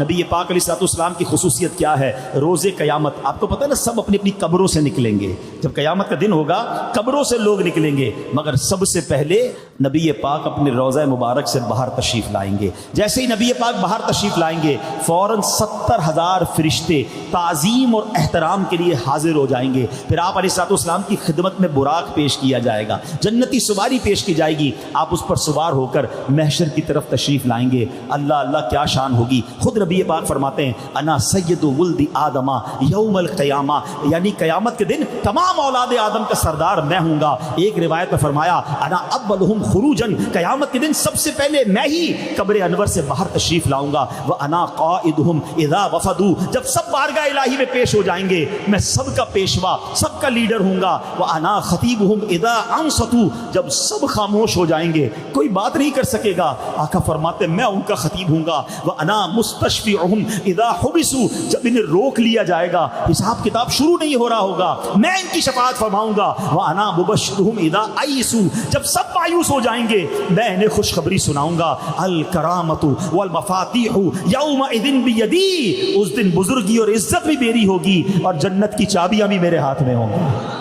نبی پاک علیہ الصلوۃ والسلام کی خصوصیت کیا ہے؟ روز قیامت آپ کو پتہ ہے نا، سب اپنی اپنی قبروں سے نکلیں گے. جب قیامت کا دن ہوگا قبروں سے لوگ نکلیں گے، مگر سب سے پہلے نبی پاک اپنے روضہ مبارک سے باہر تشریف لائیں گے. جیسے ہی نبی پاک باہر تشریف لائیں گے فوراً 70,000 فرشتے تعظیم اور احترام کے لیے حاضر ہو جائیں گے. پھر آپ علیہ الصلوۃ والسلام کی خدمت میں براق پیش کیا جائے گا، جنتی سواری پیش کی جائے گی. آپ اس پر سوار ہو کر محشر کی طرف تشریف لائیں گے. اللہ اللہ کیا شان ہوگی. خود نبی پاک فرماتے ہیں انا سید ولد آدم یوم القیامہ، یعنی قیامت کے دن تمام اولاد آدم کا سردار میں ہوں گا. ایک روایت میں فرمایا انا اولہم خروجن، قیامت کے دن سب سے پہلے میں ہی قبر انور سے باہر تشریف لاؤں گا. وانا قائدہم اذا وفدوا، جب سب بارگاہ الہی میں پیش ہو جائیں گے میں سب کا پیشوا سب کا لیڈر ہوں گا. وانا خطیبہم اذا انصتوا، جب سب خاموش ہو جائیں گے کوئی بات نہیں کر سکے گا آقا فرماتے میں ان کا خطیب ہوں گا. وانا مستشفعہم اذا حبسوا، جب انہیں روک لیا جائے گا حساب کتاب شروع نہیں ہو رہا ہوگا میں ان کی شفاعت فرماؤں گا. وانا مبشرہم اذا ایسوا، جب سب مایوس ہو جائیں گے میں انہیں خوشخبری سناؤں گا. الکرامۃ والمفاتیح یومئذ بیدی، اس دن بزرگی اور عزت بھی میری ہوگی اور جنت کی چابیاں بھی میرے ہاتھ میں ہوں گی.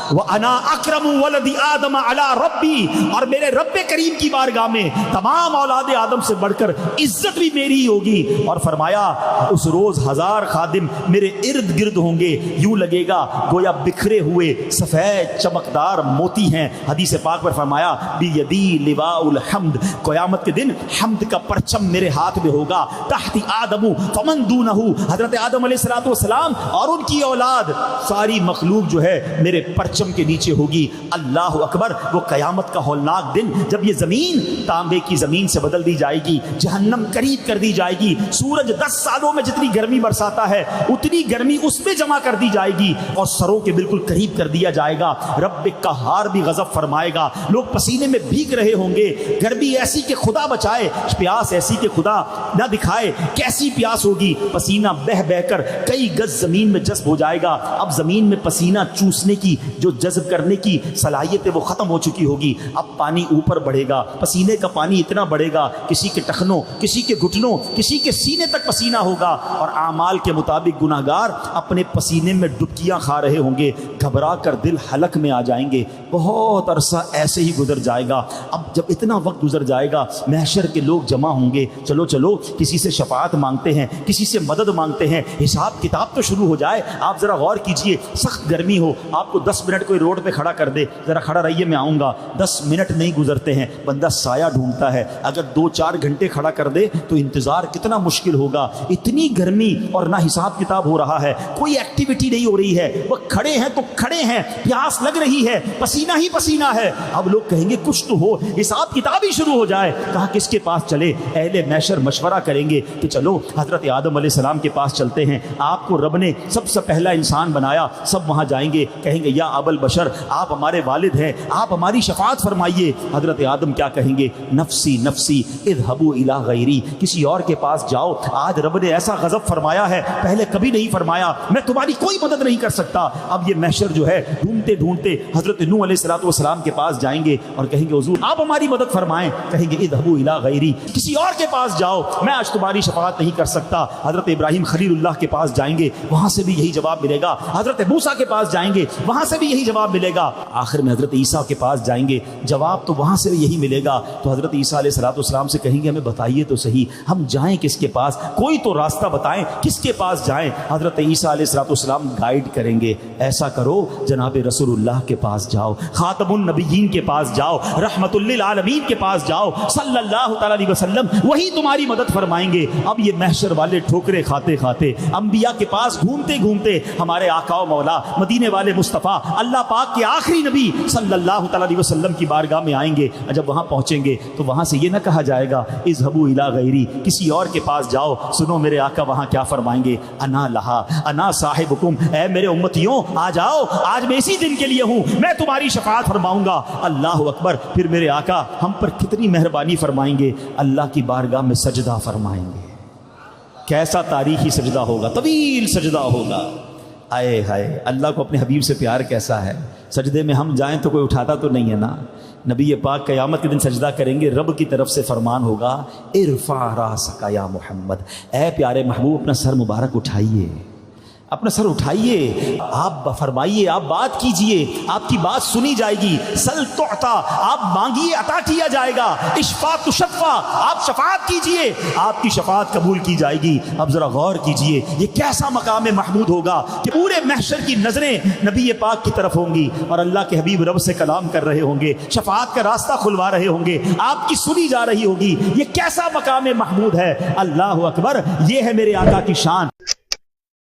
وَأَنَا أَكْرَمُ وَلَدِ آدَمَ عَلَىٰ رَبِّي، اور میرے رب کریم کی بارگاہ میں تمام اولاد آدم سے بڑھ کر عزت بھی میری ہی ہوگی. اور فرمایا اس روز 1000 خادم میرے ارد گرد ہوں گے، یوں لگے گا گویا بکھرے ہوئے سفید چمکدار موتی ہیں. حدیث پاک پر فرمایا بِيَدِي لِوَاءُ الْحَمْدِ، قیامت کے دن حمد کا پرچم میرے ہاتھ میں ہوگا. تحت آدم فمن دونہ، حضرت آدم علیہ الصلوۃ والسلام اور ان کی اولاد ساری مخلوق جو ہے میرے پرچم کے نیچے ہوگی. اللہ اکبر. وہ قیامت کا ہولناک دن جب یہ زمین تانبے کی زمین سے بدل دی جائے گی، جہنم قریب کر دی جائے گی، سورج 10 سالوں میں جتنی گرمی برساتا ہے اتنی گرمی اس میں جمع کر دی جائے گی اور سروں کے بالکل قریب کر دیا جائے گا. رب قہار بھی غضب فرمائے گا، لوگ پسینے میں بھیگ رہے ہوں گے. گرمی ایسی کہ خدا بچائے، پیاس ایسی کہ خدا نہ دکھائے. کیسی پیاس ہوگی، پسینہ بہ بہ کر کئی گز زمین میں جذب ہو جائے گا. اب زمین میں پسینہ چوسنے کی جو جذب کرنے کی صلاحیت ہے وہ ختم ہو چکی ہوگی. اب پانی اوپر بڑھے گا، پسینے کا پانی اتنا بڑھے گا کسی کے ٹخنوں، کسی کے گھٹنوں، کسی کے سینے تک پسینہ ہوگا. اور اعمال کے مطابق گناہگار اپنے پسینے میں ڈبکیاں کھا رہے ہوں گے، گھبرا کر دل حلق میں آ جائیں گے. بہت عرصہ ایسے ہی گزر جائے گا. اب جب اتنا وقت گزر جائے گا محشر کے لوگ جمع ہوں گے، چلو چلو کسی سے شفاعت مانگتے ہیں، کسی سے مدد مانگتے ہیں، حساب کتاب تو شروع ہو جائے. آپ ذرا غور کیجئے، سخت گرمی ہو، آپ کو 10 منٹ کوئی روڈ پہ کھڑا کر دے، ذرا کھڑا رہیے میں آؤں گا، 10 منٹ نہیں گزرتے ہیں بندہ سایہ ڈھونڈتا ہے. اگر 2-4 گھنٹے کھڑا کر دے تو انتظار کتنا مشکل ہوگا. اتنی گرمی اور نہ حساب کتاب ہو رہا ہے، کوئی ایکٹیویٹی نہیں ہو رہی ہے، وہ کھڑے ہیں تو کھڑے ہیں، پیاس لگ رہی ہے، پسینہ ہی پسینہ ہے. اب لوگ کہیں گے کچھ تو ہو، حساب کتاب ہی شروع ہو جائے. کہاں کس کے پاس چلے؟ اہل محشر مشورہ کریں گے کہ چلو حضرت آدم علیہ السلام کے پاس چلتے ہیں، آپ کو رب نے سب سے پہلا انسان بنایا. سب وہاں جائیں گے، کہیں گے یا ابل بشر، آپ ہمارے والد ہیں، آپ ہماری شفاعت فرمائیے. حضرت آدم کیا کہیں گے؟ نفسی نفسی اذهبوا الی غیری، کسی اور کے پاس جاؤ، آج رب نے ایسا غضب فرمایا ہے پہلے کبھی نہیں فرمایا، میں تمہاری کوئی مدد نہیں کر سکتا. اب یہ محشر جو ہے ڈھونڈتے ڈھونڈتے حضرت نوح علیہ الصلوۃ والسلام کے پاس جائیں گے اور کہیں گے حضور آپ ہماری مدد فرمائیں. کہیں گے اذهبوا الی غیری، کسی اور کے پاس جاؤ، میں آج تمہاری شفاعت نہیں کر سکتا. حضرت ابراہیم خلیل اللہ کے پاس جائیں گے، وہاں سے بھی یہی جواب ملے گا. حضرت موسیٰ کے پاس جائیں گے، وہاں سے بھی یہی جواب ملے گا. آخر میں حضرت عیسیٰ کے پاس جائیں گے، جواب تو وہاں سے بھی یہی ملے گا. تو حضرت عیسیٰ علیہ السلام سے کہیں گے ہمیں بتائیے تو صحیح، ہم جائیں کس کے پاس، کوئی تو راستہ بتائیں، کس کے پاس جائیں. حضرت عیسیٰ علیہ السلام گائیڈ کریں گے، ایسا کرو جناب رسول اللہ کے پاس جاؤ، خاتم النبیین کے پاس جاؤ، رحمت للعالمین کے پاس جاؤ، صلی اللہ تعالی علیہ وسلم، وہی تمہاری مدد فرمائیں گے. اب یہ محشر والے ٹھوکرے کھاتے کھاتے انبیاء کے پاس گھومتے گھومتے ہمارے آقا و مولا مدینے والے مصطفیٰ اللہ پاک کے آخری نبی صلی اللہ تعالی علیہ وسلم کی بارگاہ میں آئیں گے. جب وہاں پہنچیں گے تو وہاں سے یہ نہ کہا جائے گا اذهبوا الی غیری، کسی اور کے پاس جاؤ. سنو میرے آقا وہاں کیا فرمائیں گے؟ انا لہا انا صاحبکم، اے میرے امتیوں آ جاؤ، آج میں اسی دن کے لیے ہوں، میں تمہاری شفاعت فرماؤں گا. اللہ اکبر. پھر میرے آقا ہم پر کتنی مہربانی فرمائیں گے، اللہ کی بارگاہ میں سجدہ فرمائیں گے. کیسا تاریخی سجدہ ہوگا، طویل سجدہ ہوگا. آئے ہائے اللہ کو اپنے حبیب سے پیار کیسا ہے. سجدے میں ہم جائیں تو کوئی اٹھاتا تو نہیں ہے نا. نبی پاک قیامت کے دن سجدہ کریں گے, رب کی طرف سے فرمان ہوگا ارفع راسک یا محمد, اے پیارے محبوب اپنا سر مبارک اٹھائیے, اپنا سر اٹھائیے, آپ فرمائیے, آپ بات کیجئے, آپ کی بات سنی جائے گی. سل تعطا, آپ مانگیے عطا کیا جائے گا. اشفع تشفع, آپ شفاعت کیجئے, آپ کی شفاعت قبول کی جائے گی. اب ذرا غور کیجئے یہ کیسا مقام محمود ہوگا کہ پورے محشر کی نظریں نبی پاک کی طرف ہوں گی اور اللہ کے حبیب رب سے کلام کر رہے ہوں گے, شفاعت کا راستہ کھلوا رہے ہوں گے, آپ کی سنی جا رہی ہوگی. یہ کیسا مقام محمود ہے. اللہ اکبر, یہ ہے میرے آقا کی شان.